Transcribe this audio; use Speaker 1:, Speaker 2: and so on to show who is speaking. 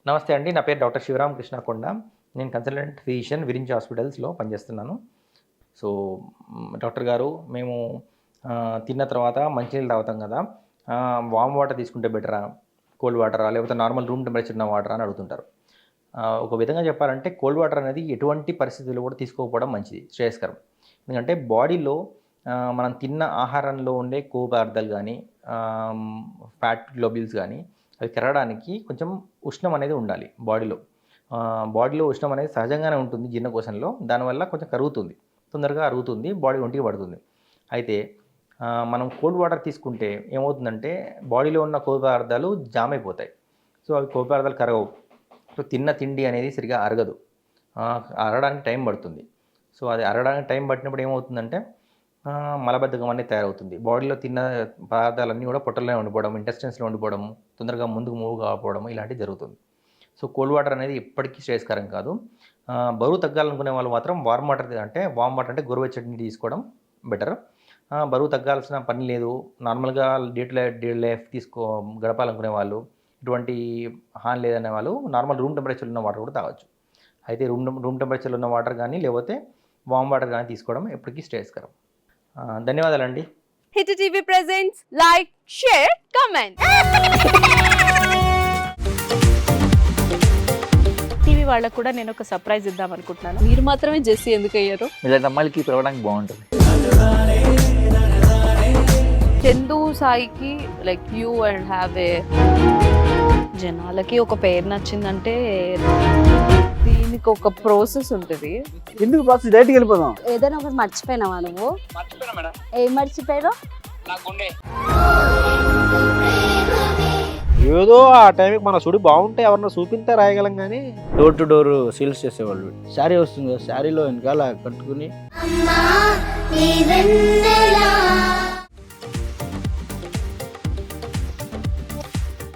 Speaker 1: నమస్తే అండి. నా పేరు డాక్టర్ శివరామ్ కృష్ణ కొండ. నేను కన్సల్టెంట్ ఫిజిషియన్ విరించి హాస్పిటల్స్లో పనిచేస్తున్నాను. సో డాక్టర్ గారు, మేము తిన్న తర్వాత మంచినీళ్ళు తాగుతాం కదా, వామ్ వాటర్ తీసుకుంటే బెటరా, కోల్డ్ వాటరా, లేకపోతే నార్మల్ రూమ్ టెంపరేచర్ ఉన్న వాటరా అని అడుగుతుంటారు. ఒక విధంగా చెప్పాలంటే కోల్డ్ వాటర్ అనేది ఎటువంటి పరిస్థితుల్లో కూడా తీసుకోకపోవడం మంచిది, శ్రేయస్కరం. ఎందుకంటే బాడీలో మనం తిన్న ఆహారంలో ఉండే కొవ్వు పదార్థాలు కానీ, ఫ్యాట్ గ్లోబ్యుల్స్ కానీ అవి కరగడానికి కొంచెం ఉష్ణం అనేది ఉండాలి బాడీలో. బాడీలో ఉష్ణం అనేది సహజంగానే ఉంటుంది జీర్ణకోశంలో. దానివల్ల కొంచెం కరుగుతుంది, తొందరగా అరుగుతుంది, బాడీ ఒంటికి పడుతుంది. అయితే మనం కోల్డ్ వాటర్ తీసుకుంటే ఏమవుతుందంటే బాడీలో ఉన్న కొవ్వు పదార్థాలు జామ్ అయిపోతాయి. సో అవి కొవ్వు పదార్థాలు కరగవు. సో తిన్న తిండి అనేది సరిగా అరగదు, అరగడానికి టైం పడుతుంది. సో అది అరగడానికి టైం పట్టినప్పుడు ఏమవుతుందంటే మలబద్ధకం అనేది తయారవుతుంది. బాడీలో తిన్న పదార్థాలన్నీ కూడా పొట్టలోనే ఉండిపోవడం, ఇంటెస్టైన్స్లో ఉండిపోవడం, తొందరగా ముందుకు మూవ్ కాకపోవడం ఇలాంటివి జరుగుతుంది. సో కోల్డ్ వాటర్ అనేది ఎప్పటికీ శ్రేయస్కరం కాదు. బరువు తగ్గాలనుకునే వాళ్ళు మాత్రం వామ్ వాటర్ అంటే గోరువెచ్చటి నీళ్ళు తీసుకోవడం బెటర్. బరువు తగ్గాల్సిన పని లేదు, నార్మల్గా డే టు లైఫ్ గడపాలనుకునే వాళ్ళు, ఎటువంటి హాని లేదనే వాళ్ళు నార్మల్ రూమ్ టెంపరేచర్ ఉన్న వాటర్ కూడా తాగొచ్చు. అయితే రూమ్ టెంపరేచర్లో ఉన్న వాటర్ కానీ లేకపోతే వామ్ వాటర్ కానీ తీసుకోవడం ఎప్పటికీ శ్రేయస్కరం. ధన్యవాదాలండి.
Speaker 2: Hit TV presents like, share, comment. TV వాళ్ళకు కూడా నేను ఒక సర్ప్రైజ్ ఇద్దాం అనుకుంటున్నాను. మీరు మాత్రమే జెస్సీ ఎందుకు అయ్యారు?
Speaker 3: ఇలాంటి అమ్మాయిలకి పిలవడానికి బాగుంటుంది.
Speaker 2: చందు సాయికి like you and have a, జనాలకి ఒక పేరు నచ్చిందంటే దీనికి ఒక ప్రాసెస్ ఉంటుంది.
Speaker 4: ఎందుకు ప్రాసెస్ డైరెక్ట్కి వెళ్ళిపోదాం.
Speaker 5: ఏదైనా ఒకటి మర్చిపోయినావా నువ్వు? ఏం మర్చిపోయావు?
Speaker 4: ఏదో ఆ టైంకి మన సుడి బాగుంటే ఎవరన్నా చూపిస్తే రాయగలం కానీ డోర్ టు డోర్ సేల్స్ చేసేవాళ్ళు. శారీ వస్తుంది కదా, శారీలో వెనకాల కట్టుకుని